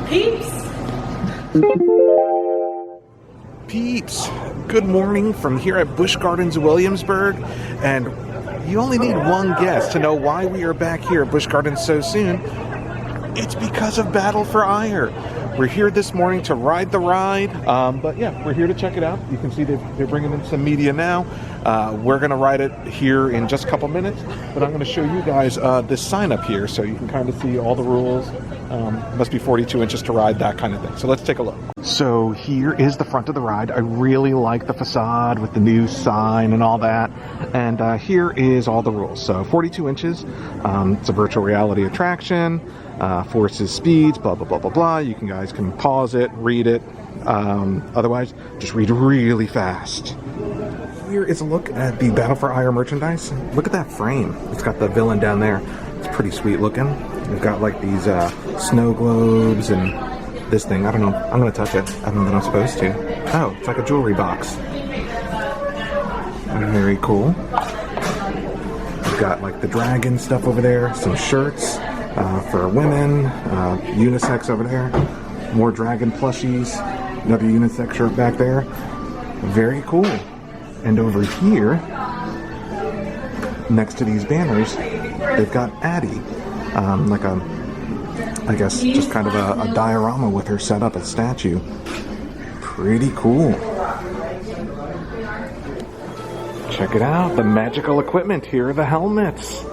Peeps! Peeps, good morning from here at Busch Gardens Williamsburg, and you only need one guess to know why we are back here at Busch Gardens so soon. It's because of Battle for Eire. We're here this morning to ride the ride, but yeah, we're here to check it out. You can see they're bringing in some media now. We're going to ride it here in just a couple minutes, but I'm going to show you guys this sign up here so you can kind of see all the rules. Must be 42 inches to ride, that kind of thing. So let's take a look. So here is the front of the ride. I really like the facade with the new sign and all that. And here is all the rules. So 42 inches, it's a virtual reality attraction, forces, speeds, blah, blah, blah, blah, blah. You guys can pause it, read it. Otherwise, just read really fast. Here is a look at the Battle for Eire merchandise. Look at that frame. It's got the villain down there. It's pretty sweet looking. We've got like these snow globes and this thing. I don't know. I'm going to touch it. I don't know that I'm supposed to. Oh, it's like a jewelry box. Very cool. We've got like the dragon stuff over there. Some shirts for women. Unisex over there. More dragon plushies. Another unisex shirt back there. Very cool. And over here, next to these banners, they've got Addie. Like a, I guess, just kind of a diorama with her set up, a statue. Pretty cool. Check it out, the magical equipment. Here are the helmets.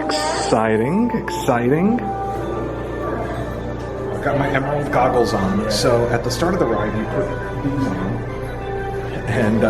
Exciting, exciting. I've got my emerald goggles on. So at the start of the ride, you put these on, and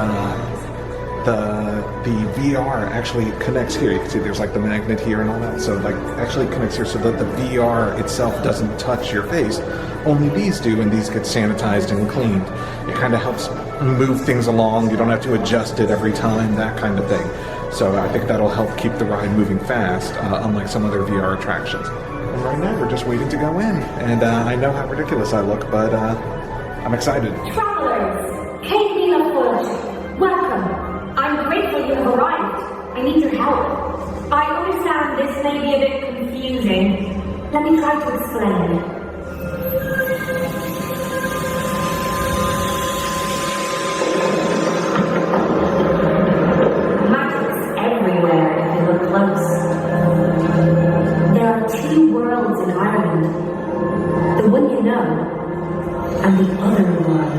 the VR actually connects here. You can see there's like the magnet here and all that. So like actually connects here so that the VR itself doesn't touch your face. Only these do, and these get sanitized and cleaned. It kind of helps move things along. You don't have to adjust it every time, that kind of thing. So I think that'll help keep the ride moving fast, unlike some other VR attractions. And right now we're just waiting to go in. And I know how ridiculous I look, but I'm excited. Travelers, came of foot. Welcome. I'm grateful you have arrived. I need your help. I understand this may be a bit confusing. Let me try to explain. Magic's everywhere if you look close. There are two worlds in Ireland. The one you know, and the other world.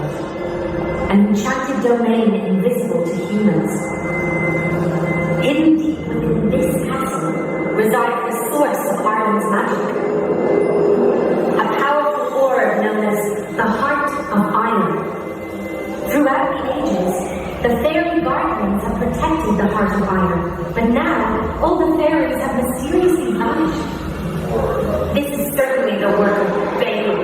An enchanted domain invisible to humans. Hidden deep within this castle resides the source of Ireland's magic. A powerful orb known as the Heart of Eire. Throughout the ages, the fairy guardians have protected the Heart of Eire, but now all the fairies have mysteriously vanished. This is certainly the work of Bale,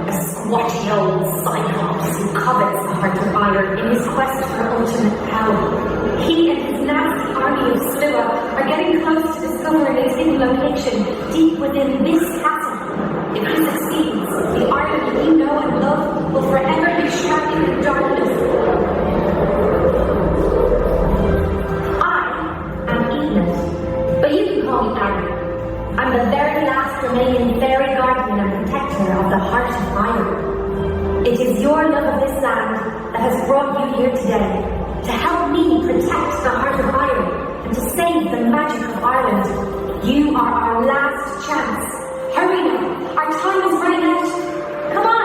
a squatty old cyclops who covets the Heart of Eire in his quest for ultimate power. He and his nasty army of Slua are getting close to discovering its hidden location deep within this castle. If he succeeds, the Ireland we know and love will forever be shrouded in darkness. I am Enid, but you can call me Ari. I'm the very last remaining fairy guardian and protector of the Heart of Eire. It is your love of this land that has brought you here today, to help me protect the Heart of Eire and to save the magic of Ireland. You are our last chance. Hurry now, our time is running out. Come on!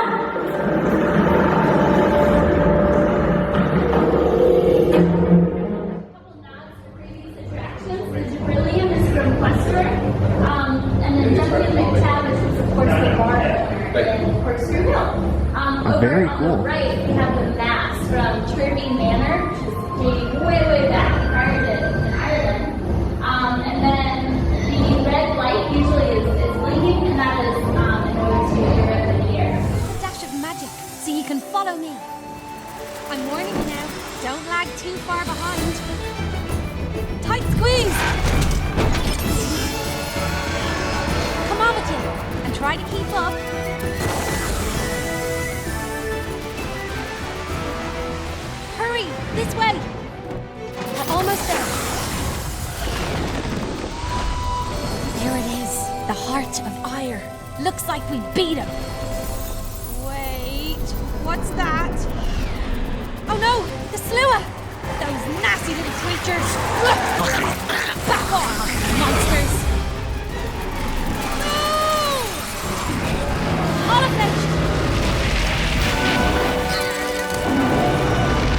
Very cool. Right, we have the mass from Turbine Manor, which is dating way, way back in Ireland. And then the red light usually is blinking, and that is in order to erect the air. A dash of magic, so you can follow me. I'm warning you now, don't lag too far behind. Tight squeeze! Come on with you, and try to keep up. Hurry, this way! We're almost there. There it is, the Heart of Eire. Looks like we beat him. Wait, what's that? Oh no, the slewer! Those nasty little creatures! Back off, monsters! No! Olive Ledge!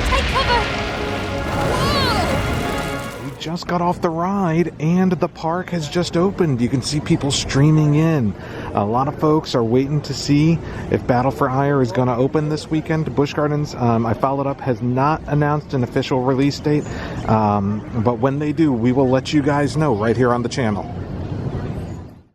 Take cover! Whoa! We just got off the ride and the park has just opened. You can see people streaming in. A lot of folks are waiting to see if Battle for Eire is going to open this weekend. Busch Gardens, I followed up, has not announced an official release date. But when they do, we will let you guys know right here on the channel.